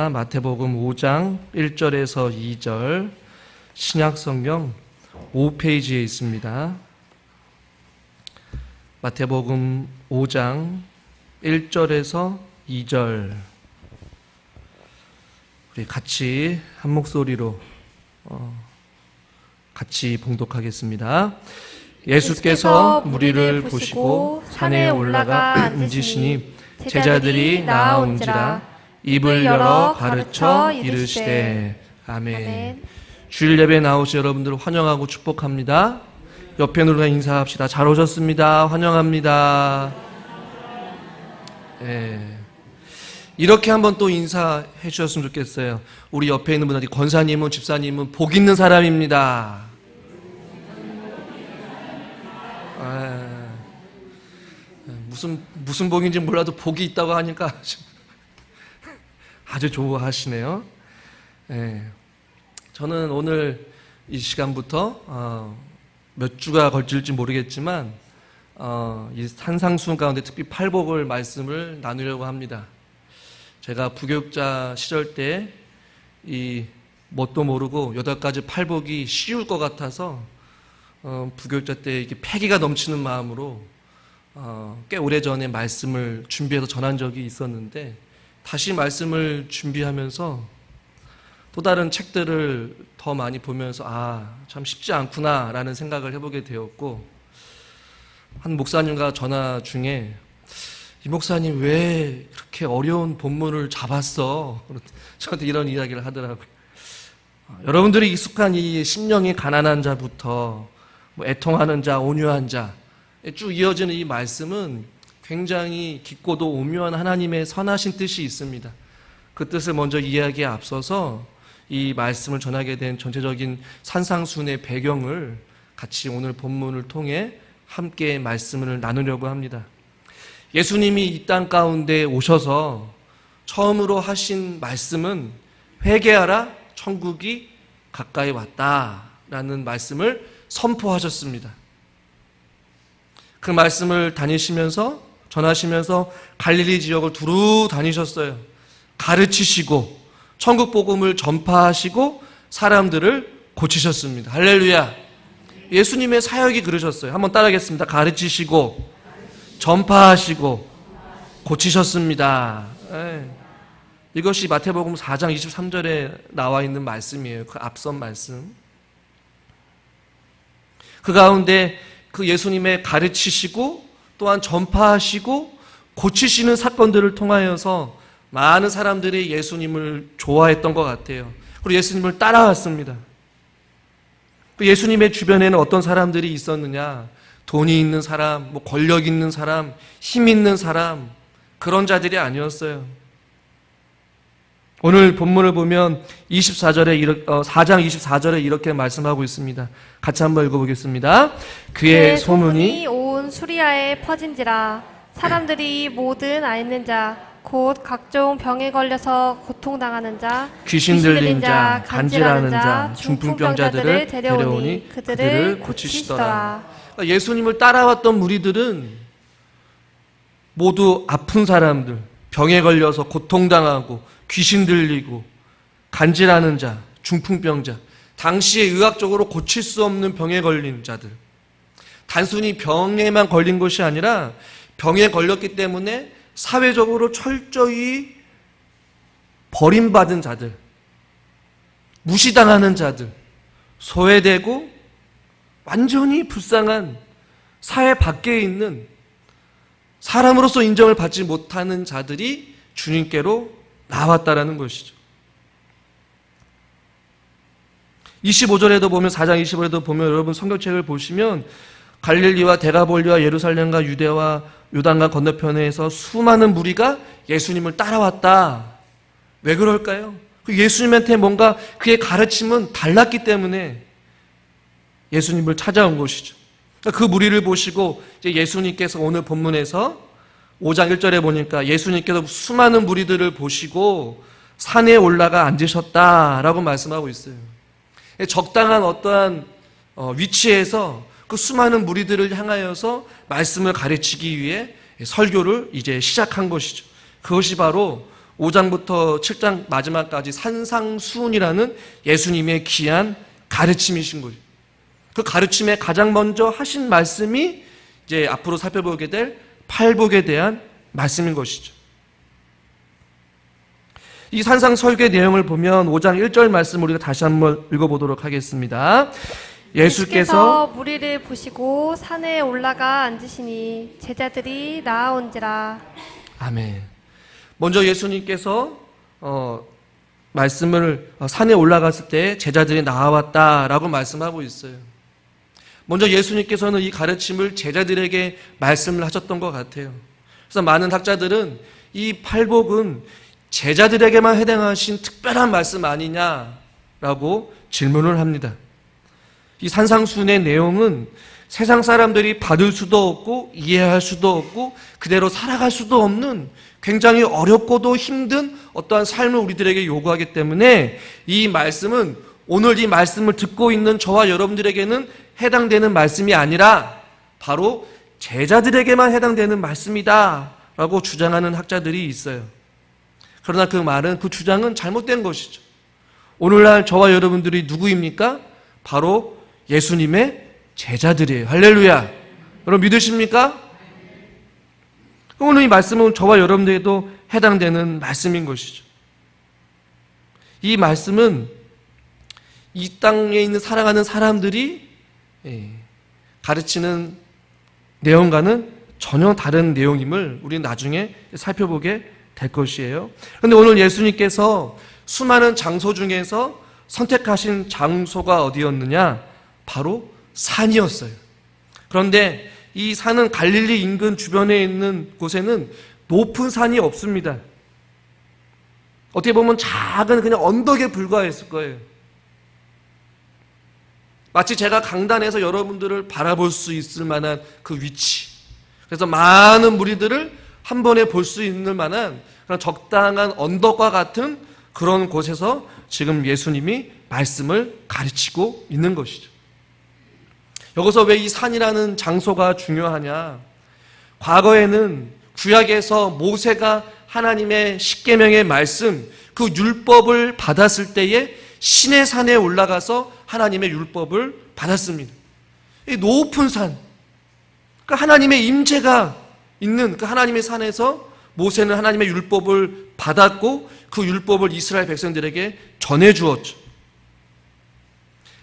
있습니다. 마태복음 5장 1절에서 2절, 신약성경 5페이지에 있습니다. 마태복음 5장 1절에서 2절, 우리 같이 한 목소리로 같이 봉독하겠습니다. 예수께서 무리를 보시고 산에 올라가 앉으시니 제자들이 나아온지라 입을 열어 가르쳐 이르시되. 아멘. 주일 예배에 나오신 여러분들을 환영하고 축복합니다. 옆에 누가 인사합시다. 잘 오셨습니다. 환영합니다. 이렇게 한번 또 인사해 주셨으면 좋겠어요. 우리 옆에 있는 분들이 권사님은, 집사님은 복 있는 사람입니다. 무슨 복인지 몰라도 복이 있다고 하니까 아주 좋아하시네요. 저는 오늘 이 시간부터 몇 주가 걸릴지 모르겠지만 이 산상수훈 가운데 특히 팔복을 말씀을 나누려고 합니다. 제가 부교육자 시절 때 이 뭣도 모르고 8가지 팔복이 쉬울 것 같아서 부교육자 때 이렇게 패기가 넘치는 마음으로 꽤 오래전에 말씀을 준비해서 전한 적이 있었는데, 다시 말씀을 준비하면서 또 다른 책들을 더 많이 보면서 참 쉽지 않구나 라는 생각을 해보게 되었고, 한 목사님과 전화 중에 이 목사님 왜 그렇게 어려운 본문을 잡았어? 저한테 이런 이야기를 하더라고요. 여러분들이 익숙한 이 심령이 가난한 자부터 애통하는 자, 온유한 자 쭉 이어지는 이 말씀은 굉장히 깊고도 오묘한 하나님의 선하신 뜻이 있습니다. 그 뜻을 먼저 이해하기에 앞서서 이 말씀을 전하게 된 전체적인 산상수훈의 배경을 같이 오늘 본문을 통해 함께 말씀을 나누려고 합니다. 예수님이 이 땅 가운데 오셔서 처음으로 하신 말씀은 회개하라, 천국이 가까이 왔다라는 말씀을 선포하셨습니다. 그 말씀을 다니시면서, 전하시면서 갈릴리 지역을 두루 다니셨어요. 가르치시고 천국 복음을 전파하시고 사람들을 고치셨습니다. 할렐루야. 예수님의 사역이 그러셨어요. 한번 따라하겠습니다. 가르치시고 전파하시고 고치셨습니다. 이것이 마태복음 4장 23절에 나와 있는 말씀이에요. 그 앞선 말씀. 그 가운데 그 예수님의 가르치시고 또한 전파하시고 고치시는 사건들을 통하여서 많은 사람들이 예수님을 좋아했던 것 같아요. 그리고 예수님을 따라왔습니다. 그 예수님의 주변에는 어떤 사람들이 있었느냐? 돈이 있는 사람, 권력 있는 사람, 힘 있는 사람, 그런 자들이 아니었어요. 오늘 본문을 보면 4장 24절에 이렇게 말씀하고 있습니다. 같이 한번 읽어보겠습니다. 그의 소문이 온 수리아에 퍼진지라. 사람들이 모든 앓는 자, 곧 각종 병에 걸려서 고통당하는 자, 귀신 들린 자, 간질하는 자, 중풍병자들을 데려오니 그들을 고치시더라. 예수님을 따라왔던 무리들은 모두 아픈 사람들, 병에 걸려서 고통당하고 귀신 들리고 간질하는 자, 중풍병자, 당시에 의학적으로 고칠 수 없는 병에 걸린 자들, 단순히 병에만 걸린 것이 아니라 병에 걸렸기 때문에 사회적으로 철저히 버림받은 자들, 무시당하는 자들, 소외되고 완전히 불쌍한 사회 밖에 있는 사람으로서 인정을 받지 못하는 자들이 주님께로 나왔다라는 것이죠. 25절에도 보면, 4장 25절에도 보면, 여러분 성경책을 보시면 갈릴리와 데가볼리와 예루살렘과 유대와 요단강 건너편에서 수많은 무리가 예수님을 따라왔다. 왜 그럴까요? 예수님한테 뭔가 그의 가르침은 달랐기 때문에 예수님을 찾아온 것이죠. 그 무리를 보시고 이제 예수님께서 오늘 본문에서 5장 1절에 보니까 예수님께서 수많은 무리들을 보시고 산에 올라가 앉으셨다라고 말씀하고 있어요. 적당한 어떠한 위치에서 그 수많은 무리들을 향하여서 말씀을 가르치기 위해 설교를 이제 시작한 것이죠. 그것이 바로 5장부터 7장 마지막까지 산상수훈이라는 예수님의 귀한 가르침이신 거죠. 그 가르침에 가장 먼저 하신 말씀이 이제 앞으로 살펴보게 될 팔복에 대한 말씀인 것이죠. 이 산상 설교의 내용을 보면 5장 1절 말씀 우리가 다시 한번 읽어보도록 하겠습니다. 예수께서 무리를 보시고 산에 올라가 앉으시니 제자들이 나아온지라. 아멘. 먼저 예수님께서 말씀을 산에 올라갔을 때 제자들이 나와왔다라고 말씀하고 있어요. 먼저 예수님께서는 이 가르침을 제자들에게 말씀을 하셨던 것 같아요. 그래서 많은 학자들은 이 팔복은 제자들에게만 해당하신 특별한 말씀 아니냐라고 질문을 합니다. 이 산상수훈의 내용은 세상 사람들이 받을 수도 없고 이해할 수도 없고 그대로 살아갈 수도 없는 굉장히 어렵고도 힘든 어떠한 삶을 우리들에게 요구하기 때문에 이 말씀은 오늘 이 말씀을 듣고 있는 저와 여러분들에게는 해당되는 말씀이 아니라 바로 제자들에게만 해당되는 말씀이다 라고 주장하는 학자들이 있어요. 그러나 그 말은, 그 주장은 잘못된 것이죠. 오늘날 저와 여러분들이 누구입니까? 바로 예수님의 제자들이에요. 할렐루야. 여러분 믿으십니까? 오늘 이 말씀은 저와 여러분들에게도 해당되는 말씀인 것이죠. 이 말씀은 이 땅에 있는 살아가는 사람들이 가르치는 내용과는 전혀 다른 내용임을 우리는 나중에 살펴보게 될 것이에요. 그런데 오늘 예수님께서 수많은 장소 중에서 선택하신 장소가 어디였느냐? 바로 산이었어요. 그런데 이 산은 갈릴리 인근 주변에 있는 곳에는 높은 산이 없습니다. 어떻게 보면 작은 그냥 언덕에 불과했을 거예요. 마치 제가 강단에서 여러분들을 바라볼 수 있을 만한 그 위치. 그래서 많은 무리들을 한 번에 볼 수 있는 만한 그런 적당한 언덕과 같은 그런 곳에서 지금 예수님이 말씀을 가르치고 있는 것이죠. 여기서 왜 이 산이라는 장소가 중요하냐? 과거에는 구약에서 모세가 하나님의 십계명의 말씀, 그 율법을 받았을 때에 신의 산에 올라가서 하나님의 율법을 받았습니다. 이 높은 산, 그 하나님의 임재가 있는 그 하나님의 산에서 모세는 하나님의 율법을 받았고 그 율법을 이스라엘 백성들에게 전해주었죠.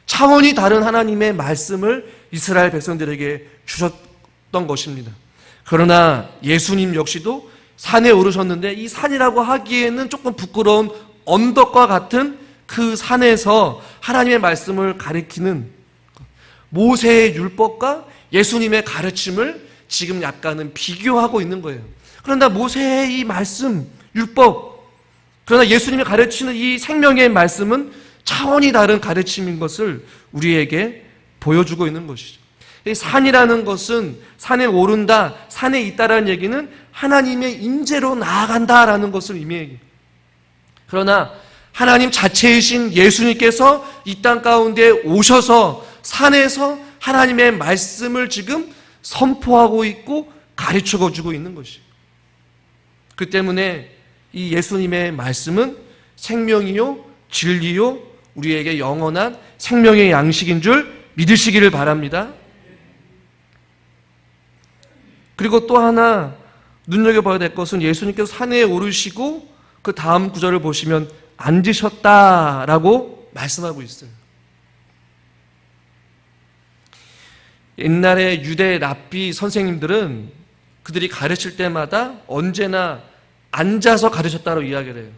차원이 다른 하나님의 말씀을 이스라엘 백성들에게 주셨던 것입니다. 그러나 예수님 역시도 산에 오르셨는데 이 산이라고 하기에는 조금 부끄러운 언덕과 같은 그 산에서 하나님의 말씀을 가리키는 모세의 율법과 예수님의 가르침을 지금 약간은 비교하고 있는 거예요. 그런데 모세의 이 말씀, 율법, 그러나 예수님이 가르치는 이 생명의 말씀은 차원이 다른 가르침인 것을 우리에게 보여주고 있는 것이죠. 산이라는 것은 산에 오른다, 산에 있다라는 얘기는 하나님의 임재로 나아간다라는 것을 의미해요. 그러나 하나님 자체이신 예수님께서 이 땅 가운데 오셔서 산에서 하나님의 말씀을 지금 선포하고 있고 가르쳐 주고 있는 것이에요. 그 때문에 이 예수님의 말씀은 생명이요, 진리요, 우리에게 영원한 생명의 양식인 줄 믿으시기를 바랍니다. 그리고 또 하나 눈여겨봐야 될 것은 예수님께서 산에 오르시고 그 다음 구절을 보시면 앉으셨다라고 말씀하고 있어요. 옛날에 유대 랍비 선생님들은 그들이 가르칠 때마다 언제나 앉아서 가르쳤다고 이야기를 해요.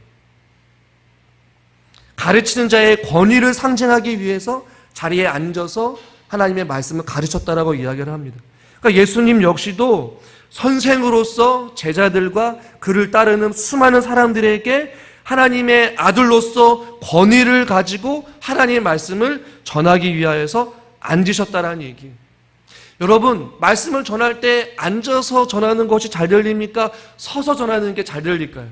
가르치는 자의 권위를 상징하기 위해서 자리에 앉아서 하나님의 말씀을 가르쳤다라고 이야기를 합니다. 그러니까 예수님 역시도 선생으로서 제자들과 그를 따르는 수많은 사람들에게 하나님의 아들로서 권위를 가지고 하나님의 말씀을 전하기 위하여서 앉으셨다라는 얘기예요. 여러분, 말씀을 전할 때 앉아서 전하는 것이 잘 들립니까? 서서 전하는 게 잘 들릴까요?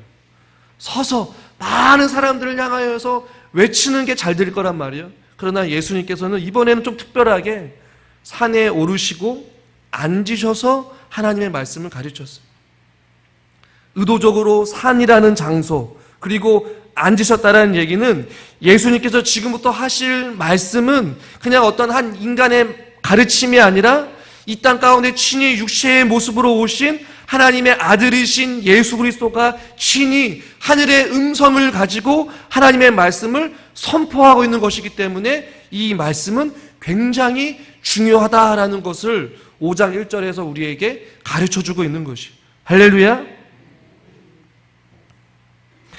서서 많은 사람들을 향하여서 외치는 게 잘 들릴 거란 말이에요. 그러나 예수님께서는 이번에는 좀 특별하게 산에 오르시고 앉으셔서 하나님의 말씀을 가르쳤어요. 의도적으로 산이라는 장소, 그리고 앉으셨다라는 얘기는 예수님께서 지금부터 하실 말씀은 그냥 어떤 한 인간의 가르침이 아니라 이 땅 가운데 친히 육체의 모습으로 오신 하나님의 아들이신 예수 그리스도가 친히 하늘의 음성을 가지고 하나님의 말씀을 선포하고 있는 것이기 때문에 이 말씀은 굉장히 중요하다라는 것을 5장 1절에서 우리에게 가르쳐주고 있는 것이. 할렐루야.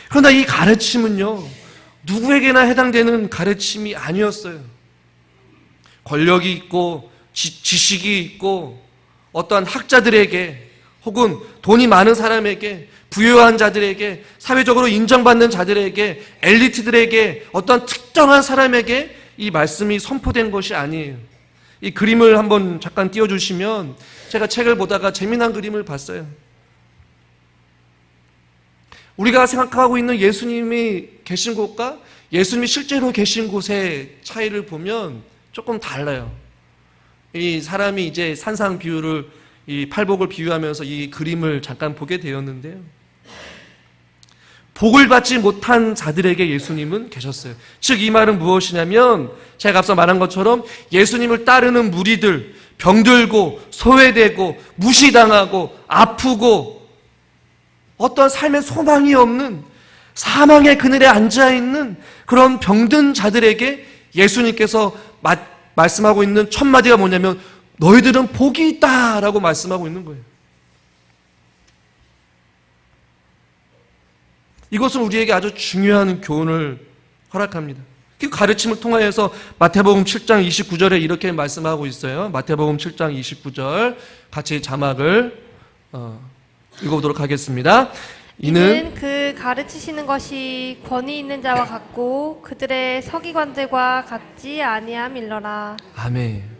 그러나 이 가르침은요, 누구에게나 해당되는 가르침이 아니었어요. 권력이 있고 지식이 있고 어떠한 학자들에게 혹은 돈이 많은 사람에게, 부유한 자들에게, 사회적으로 인정받는 자들에게, 엘리트들에게, 어떤 특정한 사람에게 이 말씀이 선포된 것이 아니에요. 이 그림을 한번 잠깐 띄워주시면, 제가 책을 보다가 재미난 그림을 봤어요. 우리가 생각하고 있는 예수님이 계신 곳과 예수님이 실제로 계신 곳의 차이를 보면 조금 달라요. 이 사람이 이제 산상 비유를, 이 팔복을 비유하면서 이 그림을 잠깐 보게 되었는데요. 복을 받지 못한 자들에게 예수님은 계셨어요. 즉 이 말은 무엇이냐면, 제가 앞서 말한 것처럼 예수님을 따르는 무리들, 병들고 소외되고 무시당하고 아프고 어떤 삶의 소망이 없는 사망의 그늘에 앉아있는 그런 병든 자들에게 예수님께서 말씀하고 있는 첫 마디가 뭐냐면, 너희들은 복이 있다라고 말씀하고 있는 거예요. 이것은 우리에게 아주 중요한 교훈을 허락합니다. 그 가르침을 통하여서 마태복음 7장 29절에 이렇게 말씀하고 있어요. 마태복음 7장 29절 같이 자막을 읽어보도록 하겠습니다. 이는 그 가르치시는 것이 권위 있는 자와 같고 그들의 서기관들과 같지 아니함일러라. 아멘.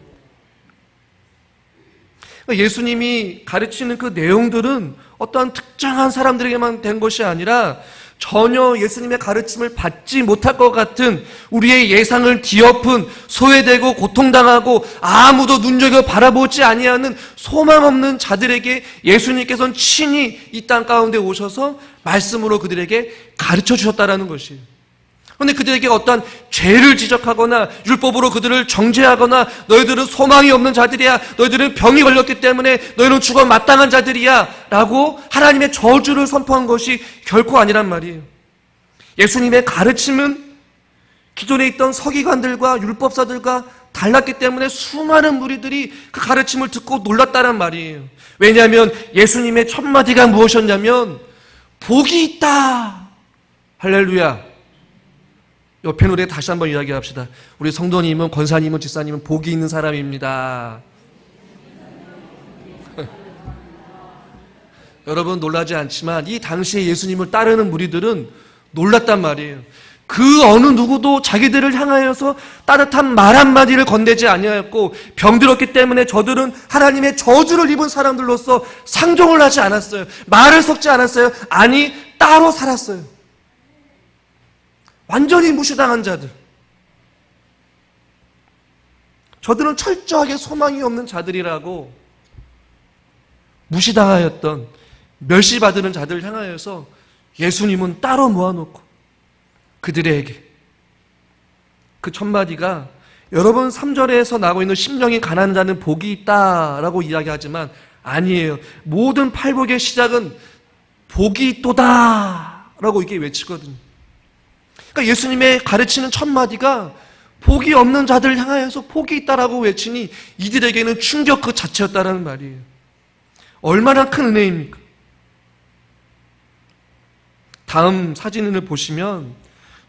예수님이 가르치는 그 내용들은 어떠한 특정한 사람들에게만 된 것이 아니라 전혀 예수님의 가르침을 받지 못할 것 같은 우리의 예상을 뒤엎은 소외되고 고통당하고 아무도 눈여겨 바라보지 아니하는 소망 없는 자들에게 예수님께서는 친히 이 땅 가운데 오셔서 말씀으로 그들에게 가르쳐 주셨다라는 것이에요. 그런데 그들에게 어떠한 죄를 지적하거나 율법으로 그들을 정죄하거나 너희들은 소망이 없는 자들이야, 너희들은 병이 걸렸기 때문에 너희는 죽어 마땅한 자들이야 라고 하나님의 저주를 선포한 것이 결코 아니란 말이에요. 예수님의 가르침은 기존에 있던 서기관들과 율법사들과 달랐기 때문에 수많은 무리들이 그 가르침을 듣고 놀랐다란 말이에요. 왜냐하면 예수님의 첫 마디가 무엇이었냐면 복이 있다. 할렐루야. 옆에 노래 다시 한번 이야기합시다. 우리 성도님은, 권사님은, 집사님은 복이 있는 사람입니다. 여러분 놀라지 않지만 이 당시에 예수님을 따르는 무리들은 놀랐단 말이에요. 그 어느 누구도 자기들을 향하여서 따뜻한 말 한마디를 건네지 아니하였고 병들었기 때문에 저들은 하나님의 저주를 입은 사람들로서 상종을 하지 않았어요. 말을 섞지 않았어요. 아니, 따로 살았어요. 완전히 무시당한 자들. 저들은 철저하게 소망이 없는 자들이라고 무시당하였던, 멸시받는 자들을 향하여서 예수님은 따로 모아놓고 그들에게 그 첫마디가, 여러분 3절에서 나오고 있는 심령이 가난한 자는 복이 있다라고 이야기하지만 아니에요. 모든 팔복의 시작은 복이 있도다 라고 이게 외치거든요. 그러니까 예수님의 가르치는 첫마디가 복이 없는 자들을 향하여서 복이 있다라고 외치니 이들에게는 충격 그 자체였다라는 말이에요. 얼마나 큰 은혜입니까? 다음 사진을 보시면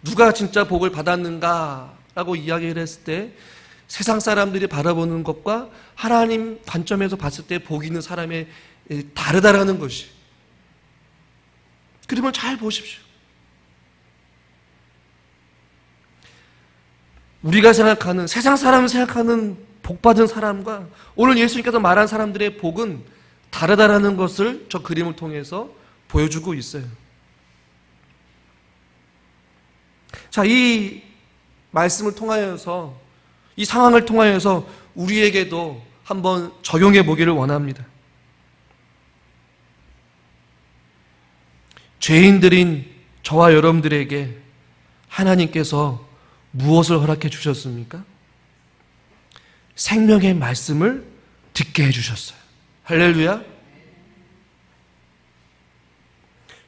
누가 진짜 복을 받았는가라고 이야기를 했을 때 세상 사람들이 바라보는 것과 하나님 관점에서 봤을 때 복 있는 사람의 다르다라는 것이. 그림을 잘 보십시오. 우리가 생각하는, 세상 사람이 생각하는 복받은 사람과 오늘 예수님께서 말한 사람들의 복은 다르다라는 것을 저 그림을 통해서 보여주고 있어요. 자, 이 말씀을 통하여서, 이 상황을 통하여서 우리에게도 한번 적용해 보기를 원합니다. 죄인들인 저와 여러분들에게 하나님께서 무엇을 허락해 주셨습니까? 생명의 말씀을 듣게 해주셨어요. 할렐루야.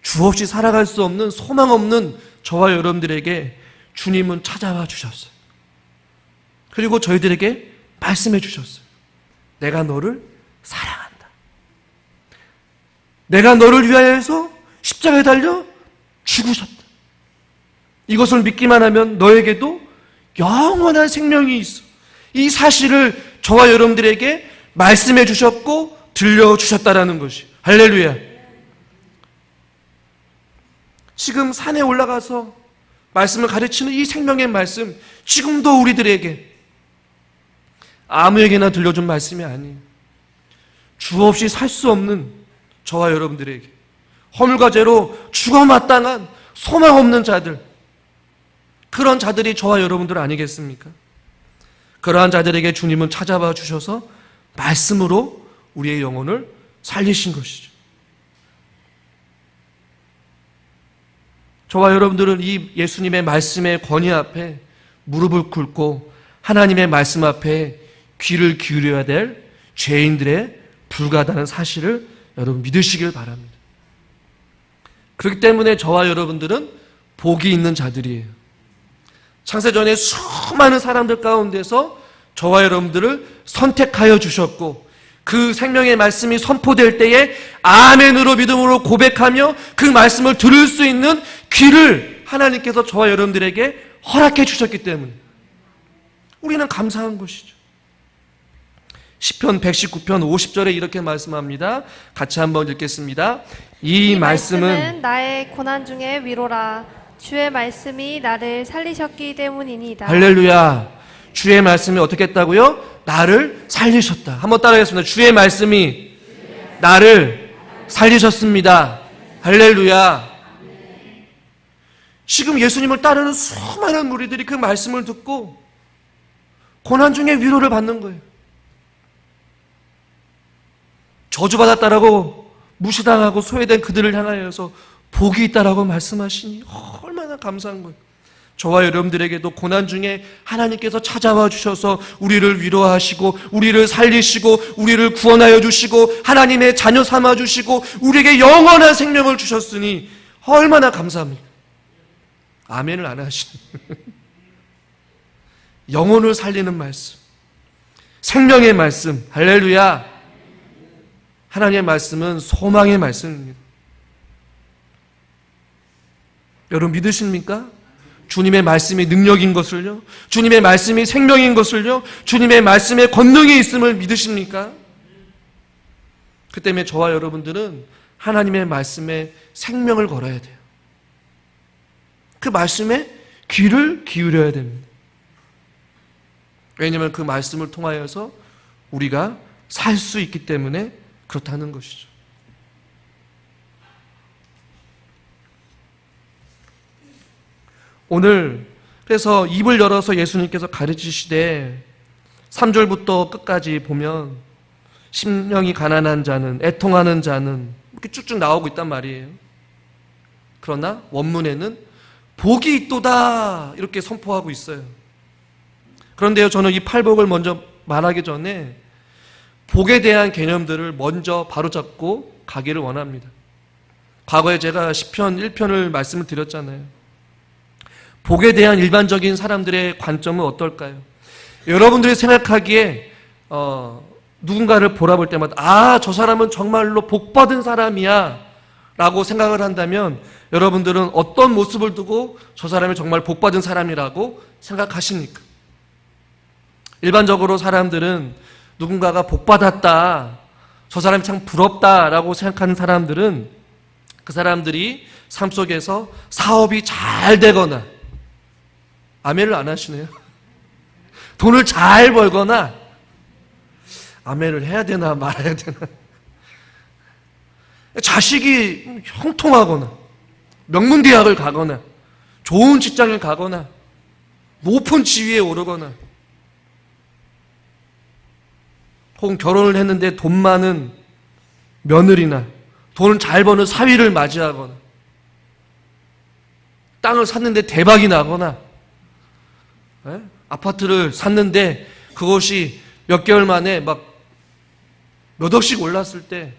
주 없이 살아갈 수 없는 소망 없는 저와 여러분들에게 주님은 찾아와 주셨어요. 그리고 저희들에게 말씀해 주셨어요. 내가 너를 사랑한다. 내가 너를 위하여서 십자가에 달려 죽으셨다. 이것을 믿기만 하면 너에게도 영원한 생명이 있어. 이 사실을 저와 여러분들에게 말씀해 주셨고 들려주셨다라는 것이. 할렐루야. 지금 산에 올라가서 말씀을 가르치는 이 생명의 말씀, 지금도 우리들에게 아무에게나 들려준 말씀이 아니에요. 주 없이 살 수 없는 저와 여러분들에게, 허물과 죄로 죽어 마땅한 소망 없는 자들, 그런 자들이 저와 여러분들 아니겠습니까? 그러한 자들에게 주님은 찾아와 주셔서 말씀으로 우리의 영혼을 살리신 것이죠. 저와 여러분들은 이 예수님의 말씀의 권위 앞에 무릎을 꿇고 하나님의 말씀 앞에 귀를 기울여야 될 죄인들에 불과하다는 사실을 여러분 믿으시길 바랍니다. 그렇기 때문에 저와 여러분들은 복이 있는 자들이에요. 창세전에 수많은 사람들 가운데서 저와 여러분들을 선택하여 주셨고, 그 생명의 말씀이 선포될 때에 아멘으로 믿음으로 고백하며 그 말씀을 들을 수 있는 귀를 하나님께서 저와 여러분들에게 허락해 주셨기 때문에 우리는 감사한 것이죠. 시편 119편 50절에 이렇게 말씀합니다. 같이 한번 읽겠습니다. 이 말씀은 나의 고난 중에 위로라. 주의 말씀이 나를 살리셨기 때문이니이다. 할렐루야. 주의 말씀이 어떻게 했다고요? 나를 살리셨다. 한번 따라하겠습니다. 주의 말씀이 나를 살리셨습니다. 할렐루야. 지금 예수님을 따르는 수많은 무리들이 그 말씀을 듣고 고난 중에 위로를 받는 거예요. 저주받았다라고 무시당하고 소외된 그들을 향하여서 복이 있다라고 말씀하시니 얼마나 감사한 거예요. 저와 여러분들에게도 고난 중에 하나님께서 찾아와 주셔서 우리를 위로하시고 우리를 살리시고 우리를 구원하여 주시고 하나님의 자녀 삼아 주시고 우리에게 영원한 생명을 주셨으니 얼마나 감사합니까? 아멘을 안 하시네. 영혼을 살리는 말씀, 생명의 말씀, 할렐루야. 하나님의 말씀은 소망의 말씀입니다. 여러분 믿으십니까? 주님의 말씀이 능력인 것을요, 주님의 말씀이 생명인 것을요, 주님의 말씀에 권능이 있음을 믿으십니까? 그 때문에 저와 여러분들은 하나님의 말씀에 생명을 걸어야 돼요. 그 말씀에 귀를 기울여야 됩니다. 왜냐하면 그 말씀을 통하여서 우리가 살 수 있기 때문에 그렇다는 것이죠. 오늘 그래서 입을 열어서 예수님께서 가르치시되 3절부터 끝까지 보면 심령이 가난한 자는, 애통하는 자는 이렇게 쭉쭉 나오고 있단 말이에요. 그러나 원문에는 복이 있도다 이렇게 선포하고 있어요. 그런데요, 저는 이 팔복을 먼저 말하기 전에 복에 대한 개념들을 먼저 바로잡고 가기를 원합니다. 과거에 제가 시편 1편을 말씀을 드렸잖아요. 복에 대한 일반적인 사람들의 관점은 어떨까요? 여러분들이 생각하기에 누군가를 보라볼 때마다 저 사람은 정말로 복받은 사람이야 라고 생각을 한다면 여러분들은 어떤 모습을 두고 저 사람이 정말 복받은 사람이라고 생각하십니까? 일반적으로 사람들은 누군가가 복받았다, 저 사람이 참 부럽다라고 생각하는 사람들은 그 사람들이 삶 속에서 사업이 잘 되거나, 아멘을 안 하시네요. 돈을 잘 벌거나, 아멘을 해야 되나 말아야 되나, 자식이 형통하거나, 명문대학을 가거나, 좋은 직장을 가거나, 높은 지위에 오르거나, 혹은 결혼을 했는데 돈 많은 며느리나 돈을 잘 버는 사위를 맞이하거나, 땅을 샀는데 대박이 나거나, 예? 아파트를 샀는데 그것이 몇 개월 만에 막 몇 억씩 올랐을 때,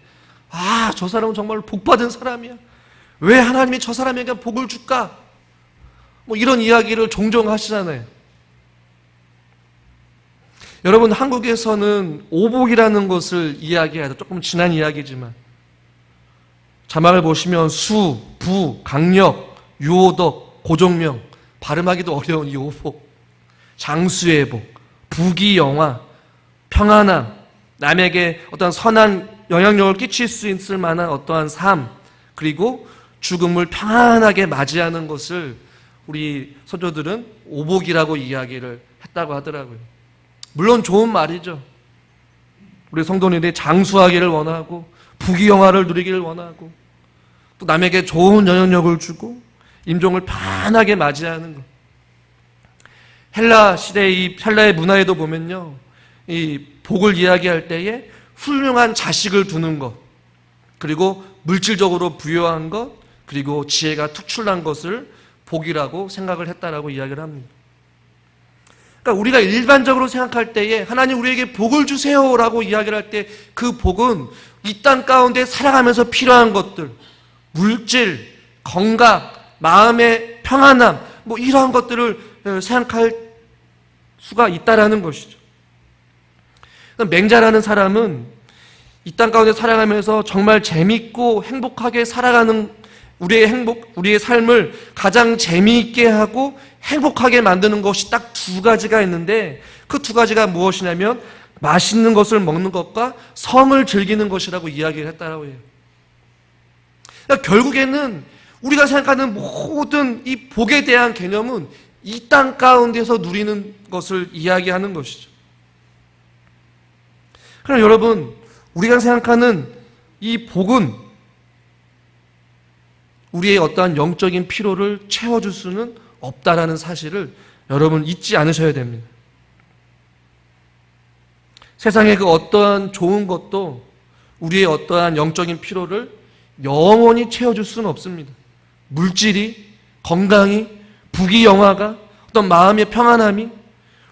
아, 저 사람은 정말 복 받은 사람이야. 왜 하나님이 저 사람에게 복을 줄까? 뭐 이런 이야기를 종종 하시잖아요. 여러분, 한국에서는 오복이라는 것을 이야기하다, 조금 지난 이야기지만, 자막을 보시면 수, 부, 강력, 유오덕, 고종명, 발음하기도 어려운 이 오복, 장수의 복, 부귀영화, 평안함, 남에게 어떤 선한 영향력을 끼칠 수 있을 만한 어떠한 삶, 그리고 죽음을 평안하게 맞이하는 것을 우리 선조들은 오복이라고 이야기를 했다고 하더라고요. 물론 좋은 말이죠. 우리 성도님들이 장수하기를 원하고 부귀영화를 누리기를 원하고 또 남에게 좋은 영향력을 주고 임종을 편하게 맞이하는 것. 헬라 시대의 헬라의 문화에도 보면요, 이 복을 이야기할 때에 훌륭한 자식을 두는 것, 그리고 물질적으로 부유한 것, 그리고 지혜가 특출난 것을 복이라고 생각을 했다라고 이야기를 합니다. 그러니까 우리가 일반적으로 생각할 때에 하나님 우리에게 복을 주세요라고 이야기를 할 때 그 복은 이 땅 가운데 살아가면서 필요한 것들, 물질, 건강, 마음의 평안함, 뭐 이러한 것들을 생각할 수가 있다라는 것이죠. 맹자라는 사람은 이 땅 가운데 살아가면서 정말 재밌고 행복하게 살아가는 우리의 삶을 가장 재미있게 하고 행복하게 만드는 것이 딱 두 가지가 있는데, 그 두 가지가 무엇이냐면 맛있는 것을 먹는 것과 성을 즐기는 것이라고 이야기를 했다라고 해요. 그러니까 결국에는 우리가 생각하는 모든 이 복에 대한 개념은 이 땅 가운데서 누리는 것을 이야기하는 것이죠. 그럼 여러분, 우리가 생각하는 이 복은 우리의 어떠한 영적인 피로를 채워줄 수는 없다라는 사실을 여러분 잊지 않으셔야 됩니다. 세상의 그 어떠한 좋은 것도 우리의 어떠한 영적인 피로를 영원히 채워줄 수는 없습니다. 물질이, 건강이, 부귀영화가, 어떤 마음의 평안함이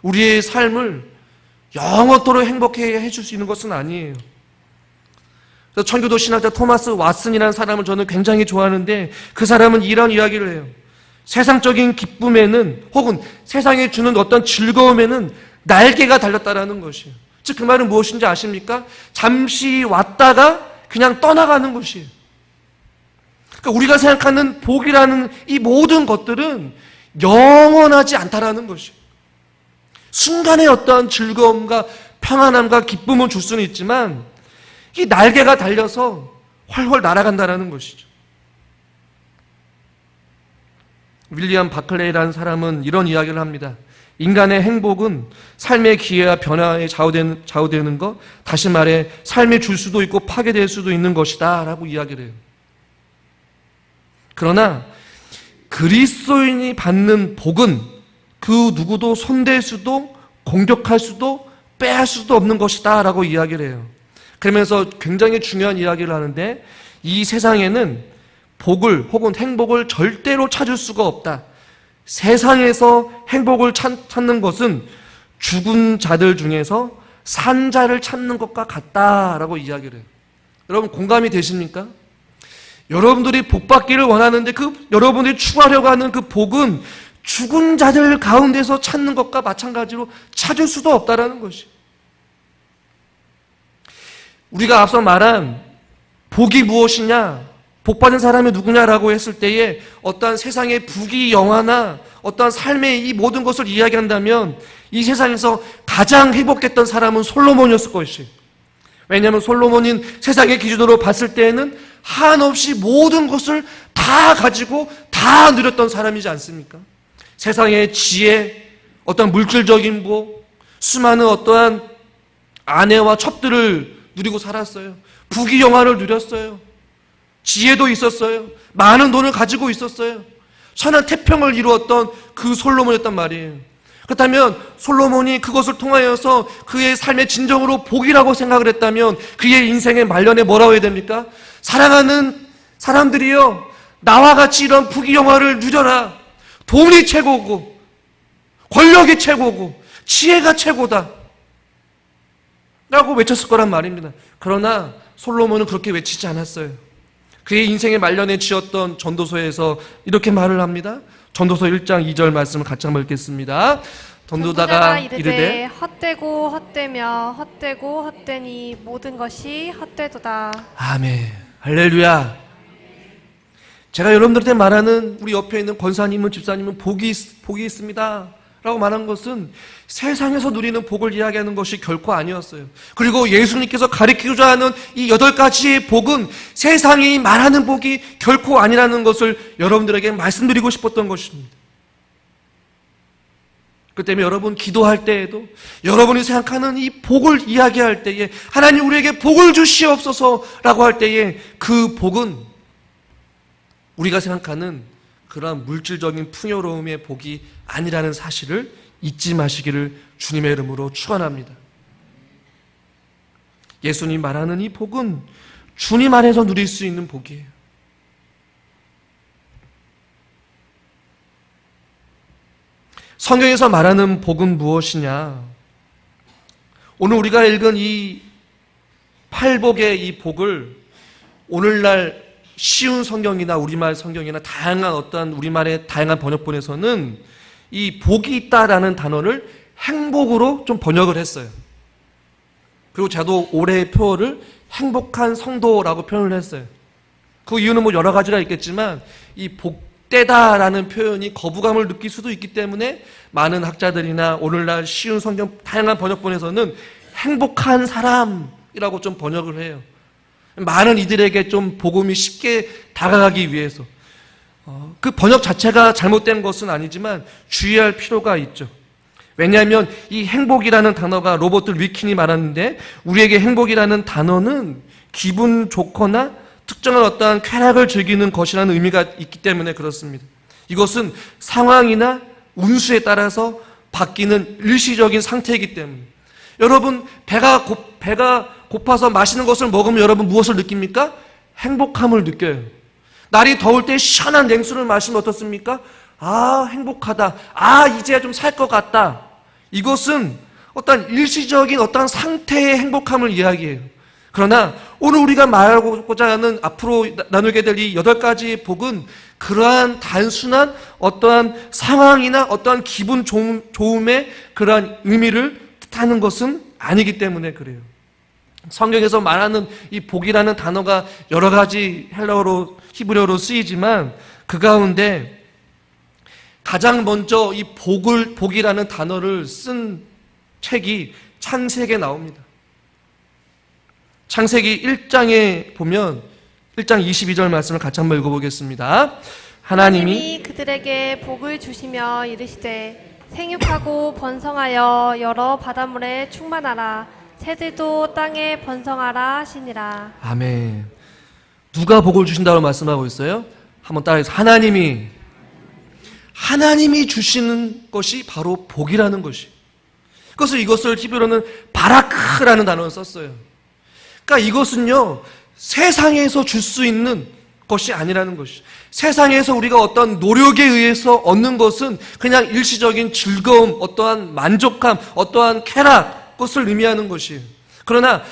우리의 삶을 영원토록 행복하게 해줄 수 있는 것은 아니에요. 그래서 천주교 신학자 토마스 왓슨이라는 사람을 저는 굉장히 좋아하는데, 그 사람은 이런 이야기를 해요. 세상적인 기쁨에는, 혹은 세상에 주는 어떤 즐거움에는 날개가 달렸다라는 것이에요. 즉 그 말은 무엇인지 아십니까? 잠시 왔다가 그냥 떠나가는 것이에요. 그러니까 우리가 생각하는 복이라는 이 모든 것들은 영원하지 않다라는 것이에요. 순간의 어떠한 즐거움과 평안함과 기쁨을 줄 수는 있지만 이 날개가 달려서 훨훨 날아간다라는 것이죠. 윌리엄 바클레이라는 사람은 이런 이야기를 합니다. 인간의 행복은 삶의 기회와 변화에 좌우되는 것, 다시 말해 삶이 줄 수도 있고 파괴될 수도 있는 것이다 라고 이야기를 해요. 그러나 그리스도인이 받는 복은 그 누구도 손댈 수도 공격할 수도 빼앗을 수도 없는 것이다 라고 이야기를 해요. 그러면서 굉장히 중요한 이야기를 하는데, 이 세상에는 복을 혹은 행복을 절대로 찾을 수가 없다. 세상에서 행복을 찾는 것은 죽은 자들 중에서 산 자를 찾는 것과 같다라고 이야기를 해요. 여러분 공감이 되십니까? 여러분들이 복 받기를 원하는데 여러분들이 추구하려고 하는 그 복은 죽은 자들 가운데서 찾는 것과 마찬가지로 찾을 수도 없다라는 것이. 우리가 앞서 말한 복이 무엇이냐, 복 받은 사람이 누구냐라고 했을 때에 어떠한 세상의 부귀영화나 어떠한 삶의 이 모든 것을 이야기한다면 이 세상에서 가장 행복했던 사람은 솔로몬이었을 것이에요. 왜냐하면 솔로몬인 세상의 기준으로 봤을 때에는 한없이 모든 것을 다 가지고 다 누렸던 사람이지 않습니까? 세상의 지혜, 어떤 물질적인 복, 수많은 어떠한 아내와 첩들을 누리고 살았어요. 부귀영화를 누렸어요. 지혜도 있었어요. 많은 돈을 가지고 있었어요. 선한 태평을 이루었던 그 솔로몬이었단 말이에요. 그렇다면 솔로몬이 그것을 통하여서 그의 삶의 진정으로 복이라고 생각을 했다면 그의 인생의 말년에 뭐라고 해야 됩니까? 사랑하는 사람들이여, 나와 같이 이런 부귀영화를 누려라. 돈이 최고고 권력이 최고고 지혜가 최고다 라고 외쳤을 거란 말입니다. 그러나 솔로몬은 그렇게 외치지 않았어요. 그의 인생의 말년에 지었던 전도서에서 이렇게 말을 합니다. 전도서 1장 2절 말씀을 같이 한번 읽겠습니다. 전도자가 이르되 헛되고 헛되며 헛되고 헛되니 모든 것이 헛되도다. 아멘. 할렐루야. 제가 여러분들한테 말하는 우리 옆에 있는 권사님은 집사님은 복이 있습니다 라고 말한 것은 세상에서 누리는 복을 이야기하는 것이 결코 아니었어요. 그리고 예수님께서 가르치고자 하는 이 8가지의 복은 세상이 말하는 복이 결코 아니라는 것을 여러분들에게 말씀드리고 싶었던 것입니다. 그 때문에 여러분 기도할 때에도 여러분이 생각하는 이 복을 이야기할 때에 하나님 우리에게 복을 주시옵소서라고 할 때에 그 복은 우리가 생각하는 그러한 물질적인 풍요로움의 복이 아니라는 사실을 잊지 마시기를 주님의 이름으로 축원합니다. 예수님 말하는 이 복은 주님 안에서 누릴 수 있는 복이에요. 성경에서 말하는 복은 무엇이냐? 오늘 우리가 읽은 이 팔복의 이 복을 오늘날 쉬운 성경이나 우리말 성경이나 다양한 어떤 우리말의 다양한 번역본에서는 이 복이 있다라는 단어를 행복으로 좀 번역을 했어요. 그리고 저도 올해의 표어를 행복한 성도라고 표현을 했어요. 그 이유는 뭐 여러 가지가 있겠지만 이 복되다라는 표현이 거부감을 느낄 수도 있기 때문에 많은 학자들이나 오늘날 쉬운 성경 다양한 번역본에서는 행복한 사람이라고 좀 번역을 해요. 많은 이들에게 좀 복음이 쉽게 다가가기 위해서 그 번역 자체가 잘못된 것은 아니지만 주의할 필요가 있죠. 왜냐하면 이 행복이라는 단어가 로버트 리킨이 말하는데 우리에게 행복이라는 단어는 기분 좋거나 특정한 어떠한 쾌락을 즐기는 것이라는 의미가 있기 때문에 그렇습니다. 이것은 상황이나 운수에 따라서 바뀌는 일시적인 상태이기 때문에 여러분 배가 고파서 맛있는 것을 먹으면 여러분 무엇을 느낍니까? 행복함을 느껴요. 날이 더울 때 시원한 냉수를 마시면 어떻습니까? 아 행복하다. 아 이제 좀 살 것 같다. 이것은 어떤 일시적인 어떤 상태의 행복함을 이야기해요. 그러나 오늘 우리가 말하고자 하는 앞으로 나누게 될 이 8가지의 복은 그러한 단순한 어떠한 상황이나 어떠한 기분 좋음의 그러한 의미를 뜻하는 것은 아니기 때문에 그래요. 성경에서 말하는 이 복이라는 단어가 여러 가지 헬라어로 히브리어로 쓰이지만 그 가운데 가장 먼저 이 복이라는 단어를 쓴 책이 창세기에 나옵니다. 창세기 1장에 보면 1장 22절 말씀을 같이 한번 읽어보겠습니다. 하나님이 그들에게 복을 주시며 이르시되 생육하고 번성하여 여러 바닷물에 충만하라 새들도 땅에 번성하라 하시니라. 아멘. 누가 복을 주신다고 말씀하고 있어요? 한번 따라해서 하나님이 주시는 것이 바로 복이라는 것이. 그래서 이것을 히브리어는 바라크라는 단어를 썼어요. 그러니까 이것은요 세상에서 줄 수 있는 것이 아니라는 것이. 세상에서 우리가 어떤 노력에 의해서 얻는 것은 그냥 일시적인 즐거움, 어떠한 만족감, 어떠한 쾌락, 것을 의미하는 것이에요. 그러나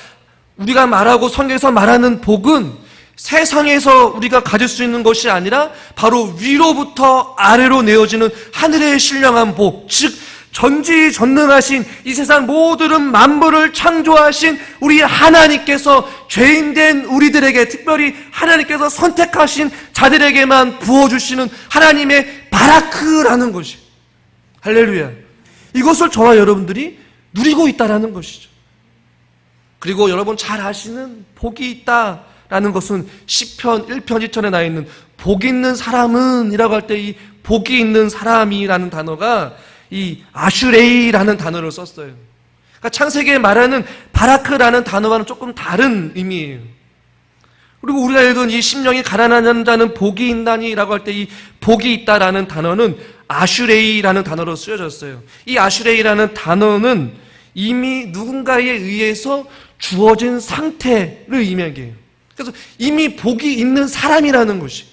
우리가 말하고 성경에서 말하는 복은 세상에서 우리가 가질 수 있는 것이 아니라 바로 위로부터 아래로 내어지는 하늘의 신령한 복, 즉 전지전능하신 이 세상 모든 만물을 창조하신 우리 하나님께서 죄인된 우리들에게, 특별히 하나님께서 선택하신 자들에게만 부어주시는 하나님의 바라크라는 것이. 할렐루야. 이것을 저와 여러분들이 누리고 있다라는 것이죠. 그리고 여러분 잘 아시는 복이 있다라는 것은 시편 1편 2천에 나 있는 복 있는 사람은 이라고 할 때 이 복이 있는 사람이라는 단어가 이 아슈레이라는 단어를 썼어요. 그러니까 창세기에 말하는 바라크라는 단어와는 조금 다른 의미예요. 그리고 우리가 읽은 이 심령이 가난한 자는 복이 있나니라고 할 때 이 복이 있다라는 단어는 아슈레이라는 단어로 쓰여졌어요. 이 아슈레이라는 단어는 이미 누군가에 의해서 주어진 상태를 의미하게 해요. 그래서 이미 복이 있는 사람이라는 것이.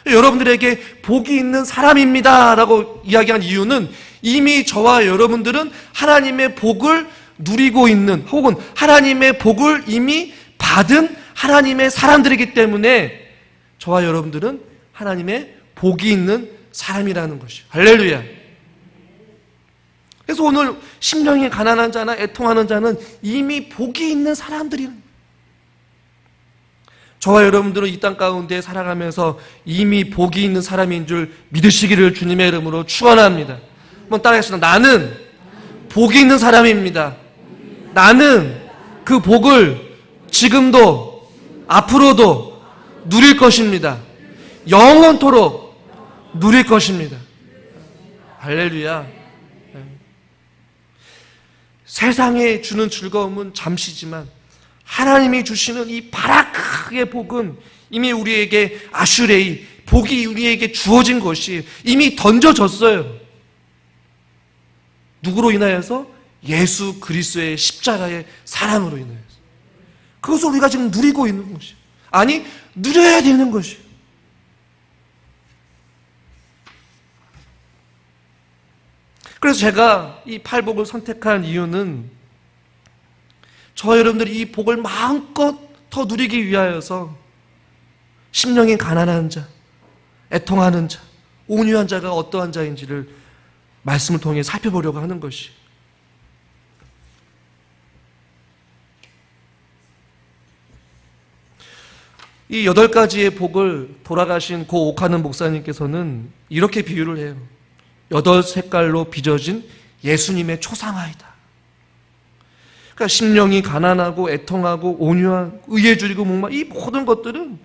여러분들에게 복이 있는 사람입니다 라고 이야기한 이유는 이미 저와 여러분들은 하나님의 복을 누리고 있는, 혹은 하나님의 복을 이미 받은 하나님의 사람들이기 때문에 저와 여러분들은 하나님의 복이 있는 사람이라는 것이에요. 할렐루야. 그래서 오늘 심령이 가난한 자나 애통하는 자는 이미 복이 있는 사람들이라는 거예요. 저와 여러분들은 이 땅 가운데 살아가면서 이미 복이 있는 사람인 줄 믿으시기를 주님의 이름으로 축원합니다. 한번 따라하겠습니다. 나는 복이 있는 사람입니다. 나는 그 복을 지금도 앞으로도 누릴 것입니다. 영원토록 누릴 것입니다. 할렐루야. 세상에 주는 즐거움은 잠시지만 하나님이 주시는 이 바라크의 복은 이미 우리에게 아슈레이, 복이 우리에게 주어진 것이 이미 던져졌어요. 누구로 인하여서? 예수 그리스도의 십자가의 사랑으로 인하여서. 그것을 우리가 지금 누리고 있는 것이에요. 아니, 누려야 되는 것이에요. 그래서 제가 이 팔복을 선택한 이유는 저와 여러분들이 이 복을 마음껏 더 누리기 위하여서 심령이 가난한 자, 애통하는 자, 온유한 자가 어떠한 자인지를 말씀을 통해 살펴보려고 하는 것이. 이 8가지의 복을 돌아가신 고 옥하는 목사님께서는 이렇게 비유를 해요. 8색깔로 빚어진 예수님의 초상화이다. 그러니까 심령이 가난하고 애통하고 온유한, 의에 줄이고 목마, 이 모든 것들은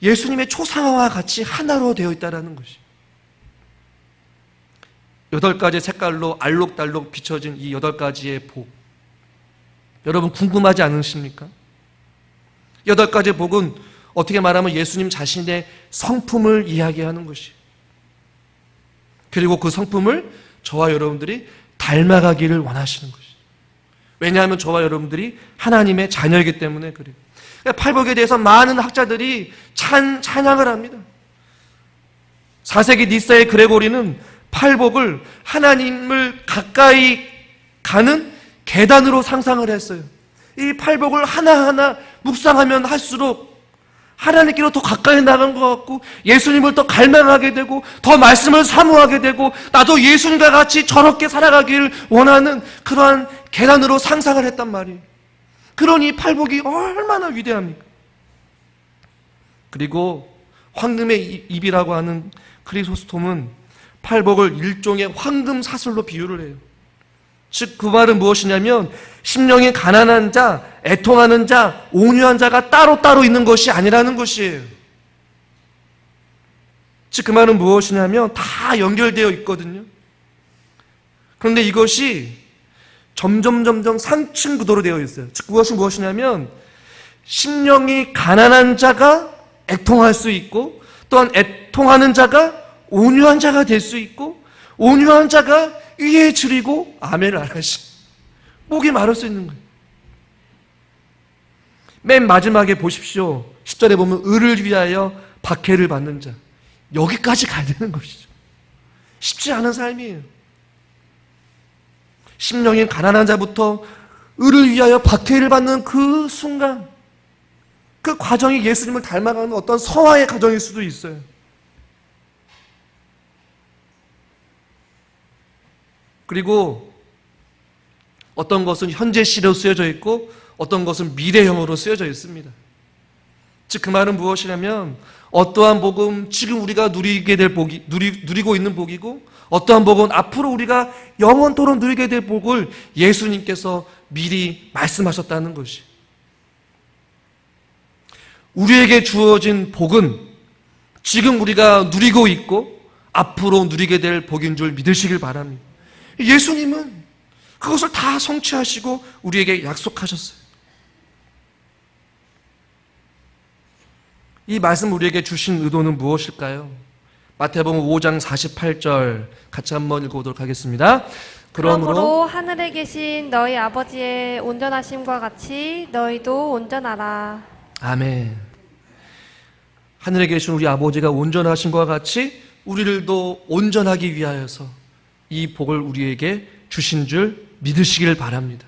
예수님의 초상화와 같이 하나로 되어 있다는 것이. 8가지 색깔로 알록달록 비춰진 이 8가지의 복, 여러분 궁금하지 않으십니까? 8가지 복은 어떻게 말하면 예수님 자신의 성품을 이야기하는 것이. 그리고 그 성품을 저와 여러분들이 닮아가기를 원하시는 것이. 왜냐하면 저와 여러분들이 하나님의 자녀이기 때문에 그래요. 팔복에 대해서 많은 학자들이 찬양을 합니다. 4세기 니사의 그레고리는 팔복을 하나님을 가까이 가는 계단으로 상상을 했어요. 이 팔복을 하나하나 묵상하면 할수록 하나님께로 더 가까이 나간 것 같고 예수님을 더 갈망하게 되고 더 말씀을 사모하게 되고 나도 예수님과 같이 저렇게 살아가기를 원하는 그러한 계단으로 상상을 했단 말이에요. 그러니 이 팔복이 얼마나 위대합니까? 그리고 황금의 입이라고 하는 크리소스톰은 팔복을 일종의 황금 사슬로 비유를 해요. 즉 그 말은 무엇이냐면 심령이 가난한 자, 애통하는 자, 온유한 자가 따로따로 있는 것이 아니라는 것이에요. 즉 그 말은 무엇이냐면 다 연결되어 있거든요. 그런데 이것이 점점 상층 구도로 되어 있어요. 즉 그것이 무엇이냐면 심령이 가난한 자가 애통할 수 있고 또한 애통하는 자가 온유한 자가 될 수 있고 온유한 자가 위에 줄이고 아멘을 안 하시. 목이 마를 수 있는 거예요. 맨 마지막에 보십시오. 10절에 보면 의를 위하여 박해를 받는 자. 여기까지 가야 되는 것이죠. 쉽지 않은 삶이에요. 심령이 가난한 자부터 의를 위하여 박해를 받는 그 순간, 그 과정이 예수님을 닮아가는 어떤 성화의 과정일 수도 있어요. 그리고 어떤 것은 현재 시로 쓰여져 있고 어떤 것은 미래형으로 쓰여져 있습니다. 즉 그 말은 무엇이냐면 어떠한 복은 지금 우리가 누리게 될 복이 누리고 있는 복이고 어떠한 복은 앞으로 우리가 영원토록 누리게 될 복을 예수님께서 미리 말씀하셨다는 것이. 우리에게 주어진 복은 지금 우리가 누리고 있고 앞으로 누리게 될 복인 줄 믿으시길 바랍니다. 예수님은 그것을 다 성취하시고 우리에게 약속하셨어요. 이 말씀 우리에게 주신 의도는 무엇일까요? 마태복음 5장 48절 같이 한번 읽어보도록 하겠습니다. 그러므로 하늘에 계신 너희 아버지의 온전하심과 같이 너희도 온전하라. 아멘. 하늘에 계신 우리 아버지가 온전하신 것과 같이 우리들도 온전하기 위하여서 이 복을 우리에게 주신 줄 믿으시기를 바랍니다.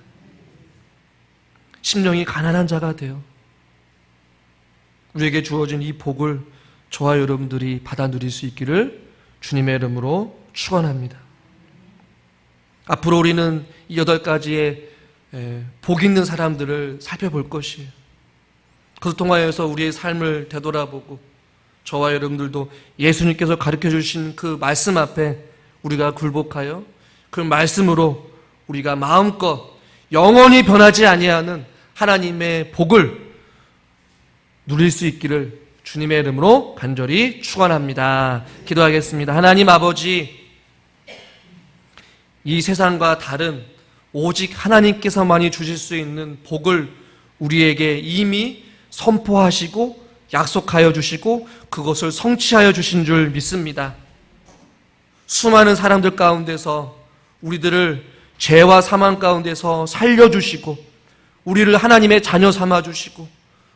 심령이 가난한 자가 되어 우리에게 주어진 이 복을 저와 여러분들이 받아 누릴 수 있기를 주님의 이름으로 축원합니다. 앞으로 우리는 이 8가지의 복 있는 사람들을 살펴볼 것이에요. 그것을 통하여서 우리의 삶을 되돌아보고 저와 여러분들도 예수님께서 가르쳐 주신 그 말씀 앞에 우리가 굴복하여 그 말씀으로 우리가 마음껏 영원히 변하지 아니하는 하나님의 복을 누릴 수 있기를 주님의 이름으로 간절히 축원합니다. 기도하겠습니다. 하나님 아버지, 이 세상과 다른 오직 하나님께서만이 주실 수 있는 복을 우리에게 이미 선포하시고 약속하여 주시고 그것을 성취하여 주신 줄 믿습니다. 수많은 사람들 가운데서 우리들을 죄와 사망 가운데서 살려주시고 우리를 하나님의 자녀 삼아주시고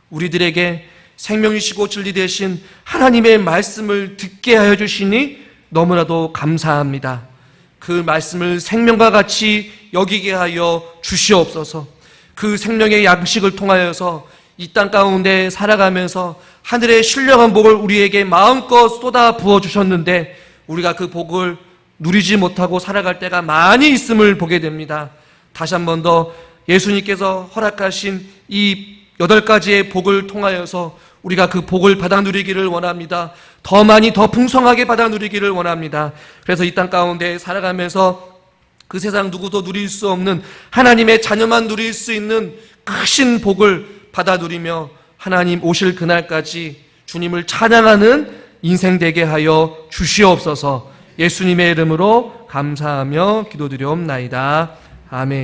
우리들에게 생명이시고 진리 되신 하나님의 말씀을 듣게 하여 주시니 너무나도 감사합니다. 그 말씀을 생명과 같이 여기게 하여 주시옵소서. 그 생명의 양식을 통하여서 이 땅 가운데 살아가면서 하늘의 신령한 복을 우리에게 마음껏 쏟아 부어 주셨는데 우리가 그 복을 누리지 못하고 살아갈 때가 많이 있음을 보게 됩니다. 다시 한 번 더 예수님께서 허락하신 이 8가지의 복을 통하여서 우리가 그 복을 받아 누리기를 원합니다. 더 많이 더 풍성하게 받아 누리기를 원합니다. 그래서 이 땅 가운데 살아가면서 그 세상 누구도 누릴 수 없는 하나님의 자녀만 누릴 수 있는 크신 복을 받아 누리며 하나님 오실 그날까지 주님을 찬양하는 인생 되게 하여 주시옵소서. 예수님의 이름으로 감사하며 기도드리옵나이다. 아멘.